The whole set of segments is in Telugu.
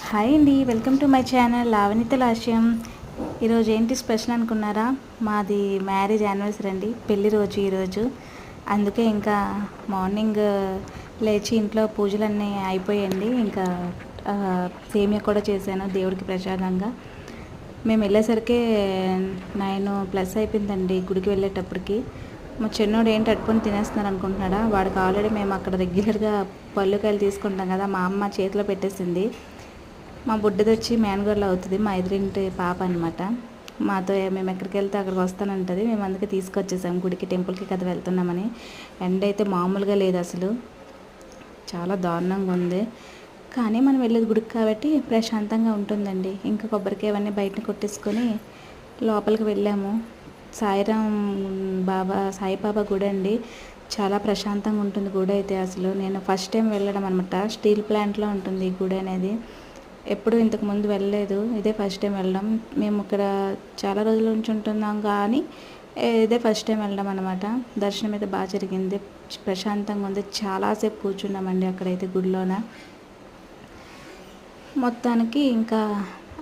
హాయ్ అండి, వెల్కమ్ టు మై ఛానల్ లావణిత లాస్యం. ఈరోజు ఏంటి స్పెషల్ అనుకున్నారా? మాది మ్యారేజ్ యానివర్సరీ అండి, పెళ్లి రోజు ఈరోజు. అందుకే ఇంకా మార్నింగ్ లేచి ఇంట్లో పూజలన్నీ అయిపోయాయండి. ఇంకా సేమియా కూడా చేశాను దేవుడికి ప్రసాదంగా. మేము వెళ్ళేసరికి 9+ అయిపోయిందండి గుడికి వెళ్ళేటప్పటికి. మా చిన్నోడు ఏంటి అట్టుకొని తినేస్తున్నారు అనుకుంటున్నాడా? వాడికి ఆల్రెడీ మేము అక్కడ రెగ్యులర్గా పళ్ళుకాయలు తీసుకుంటాం కదా, మా అమ్మ చేతిలో పెట్టేసింది. మా బుడ్డది వచ్చి మేనగోడలు అవుతుంది, మా ఎదురింటి పాప అనమాట. మాతో మేము ఎక్కడికి వెళ్తే అక్కడికి వస్తానంటుంది. మేము అందుకే తీసుకొచ్చేసాం గుడికి, టెంపుల్కి కదా వెళ్తున్నామని. ఎండ అయితే మామూలుగా లేదు అసలు, చాలా దారుణంగా ఉంది. కానీ మనం వెళ్ళేది గుడికి కాబట్టి ప్రశాంతంగా ఉంటుందండి. ఇంకా కొబ్బరికాయ అవన్నీ బయటని కొట్టేసుకొని లోపలికి వెళ్ళాము. సాయిబాబా గుడి అండి, చాలా ప్రశాంతంగా ఉంటుంది గుడి అయితే. అసలు నేను ఫస్ట్ టైం వెళ్ళడం అనమాట. స్టీల్ ప్లాంట్లో ఉంటుంది ఈ గుడి అనేది. ఎప్పుడు ఇంతకు ముందు వెళ్ళలేదు, ఇదే ఫస్ట్ టైం వెళ్ళడం. మేము ఇక్కడ చాలా రోజుల నుంచి ఉంటున్నాం కానీ ఇదే ఫస్ట్ టైం వెళ్ళడం అనమాట. దర్శనం అయితే బాగా జరిగింది, ప్రశాంతంగా ఉంది. చాలాసేపు కూర్చున్నామండి అక్కడైతే గుడిలోన. మొత్తానికి ఇంకా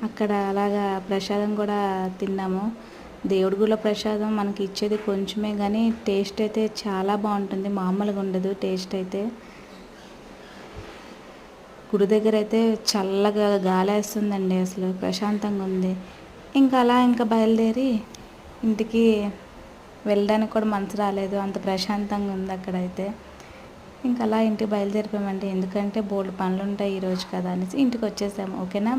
అక్కడ అలాగా ప్రసాదం కూడా తిన్నాము. దేవుడి గుడిలో ప్రసాదం మనకి ఇచ్చేది కొంచెమే కానీ టేస్ట్ అయితే చాలా బాగుంటుంది, మామూలుగా ఉండదు టేస్ట్ అయితే. గుడి దగ్గర అయితే చల్లగా గాలి వేస్తుందండి, అసలు ప్రశాంతంగా ఉంది. ఇంకా బయలుదేరి ఇంటికి వెళ్ళడానికి కూడా మనసు రాలేదు, అంత ప్రశాంతంగా ఉంది అక్కడైతే. ఇంకా అలా ఇంటికి బయలుదేరిపోయామండి, ఎందుకంటే బోల్డ్ పనులు ఉంటాయి ఈరోజు కదా అనేసి ఇంటికి వచ్చేసాము. ఓకేనా.